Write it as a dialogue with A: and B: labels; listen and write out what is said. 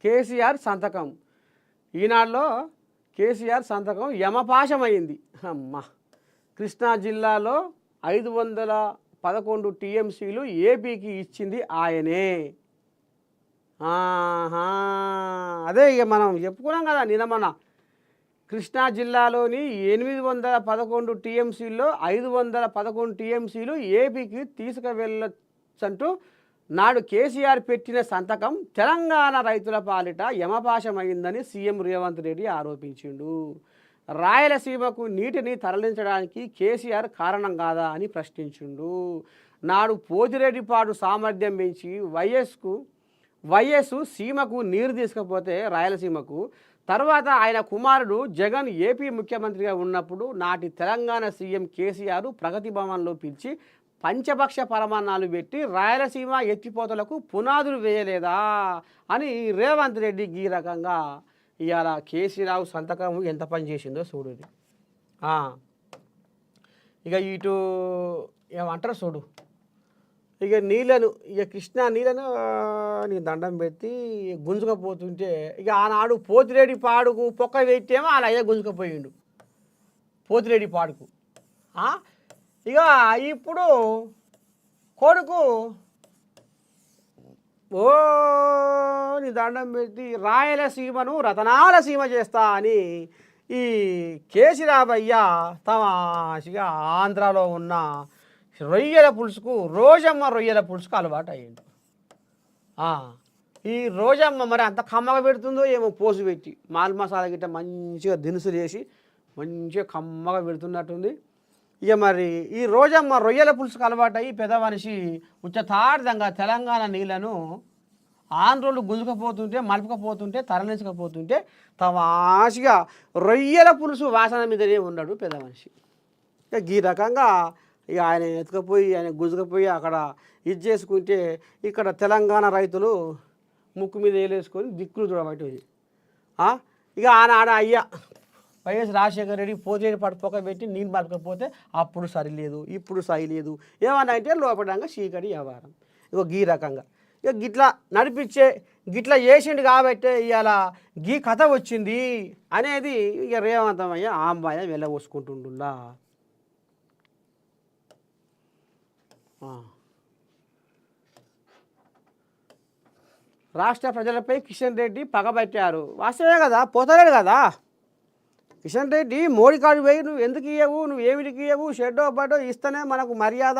A: కేసీఆర్ సంతకం. ఈనాడులో కేసీఆర్ సంతకం యమపాశమైంది. అమ్మ, కృష్ణా జిల్లాలో 511 టీఎంసీలు ఏపీకి ఇచ్చింది ఆయనే. అదే ఇక మనం చెప్పుకున్నాం కదా నిన్న మన కృష్ణా జిల్లాలోని 811 టీఎంసీల్లో 511 టీఎంసీలు ఏపీకి తీసుకువెళ్ళొచ్చంటూ నాడు కేసీఆర్ పెట్టిన సంతకం తెలంగాణ రైతుల పాలిట యమపాశమైందని సీఎం రేవంత్ రెడ్డి ఆరోపించిండు. రాయలసీమకు నీటిని తరలించడానికి కేసీఆర్ కారణం కాదా అని ప్రశ్నించిండు. నాడు పోతిరెడ్డిపాడు సామర్థ్యం పెంచి వైఎస్ సీమకు నీరు తీసుకపోతే రాయలసీమకు, తర్వాత ఆయన కుమారుడు జగన్ ఏపీ ముఖ్యమంత్రిగా ఉన్నప్పుడు నాటి తెలంగాణ సీఎం కేసీఆర్ ప్రగతి భవన్లో పిలిచి పంచపక్ష పరమాన్నాలు పెట్టి రాయలసీమ ఎత్తిపోతలకు పునాదులు వేయలేదా అని రేవంత్ రెడ్డి ఈ రకంగా ఇవాళ కేసీరావు సంతకం ఎంత పని చేసిందో చూడు. ఇక ఇటు ఏమంటారు చూడు, ఇక నీళ్ళను, ఇక కృష్ణా నీళ్ళను నీ దండం పెట్టి గుంజుకపోతుంటే ఇక ఆనాడు పోతిరెడ్డి పాడుకు పొక్క పెట్టేమో అలా అయ్యే గుంజుకపోయిండు పోతిరెడ్డి పాడుకు. ఇక ఇప్పుడు కొడుకు నీ దండం పెట్టి రాయలసీమను రతనాల సీమ చేస్తా అని ఈ కేసీరావయ్య తమాషిగా ఆంధ్రాలో ఉన్న రొయ్యల పులుసుకు, రోజమ్మ రొయ్యల పులుసుకు అలవాటు అయ్యిండు. ఈ రోజమ్మ మరి అంత కమ్మగా పెడుతుందో ఏమో, పోసు పెట్టి మాల్ మసాలా గిట్ట మంచిగా దినుసులు వేసి మంచిగా కమ్మగా పెడుతున్నట్టుంది. ఇక మరి ఈ రోజమ్మ రొయ్యల పులుసుకు అలవాటు అయ్యి పెద్ద మనిషి ఉచ్చతార్థంగా తెలంగాణ నీళ్లను ఆంధ్రోళ్ళు గుంజుకపోతుంటే, మలుపుకపోతుంటే, తరలించకపోతుంటే తమాషిగా రొయ్యల పులుసు వాసన మీదనే ఉన్నాడు పెద్ద మనిషి. ఇక ఈ రకంగా ఇక ఆయన ఎత్తుకపోయి ఆయన గుంజుకపోయి అక్కడ ఇది చేసుకుంటే ఇక్కడ తెలంగాణ రైతులు ముక్కు మీద వేలేసుకొని దిక్కులు చూడబట్టి. ఇక ఆనాడు అయ్యా వైఎస్ రాజశేఖర రెడ్డి పోతే పడిపోక పెట్టి నీళ్ళు మలకపోతే అప్పుడు సరిలేదు, ఇప్పుడు సరిలేదు ఏమన్నా అంటే లోపడంగా చీకటి వ్యవహారం. ఇక ఈ రకంగా ఇక గిట్లా నడిపించే గిట్లా చేసిండు కాబట్టి ఇవాళ గీ కథ వచ్చింది అనేది ఇక రేవంతమయ్య ఆంబాయ వెళ్ళబోసుకుంటుండులా. రాష్ట్ర ప్రజలపై కిషన్ రెడ్డి పగబట్టారు. వాస్తవే కదా, పోతలేడు కదా కిషన్ రెడ్డి. మోడీ కాడు పోయి నువ్వు ఎందుకు ఇవ్వవు, నువ్వు ఏమిటికి ఇవ్వవు, షెడ్డో బడ్డో ఇస్తేనే మనకు మర్యాద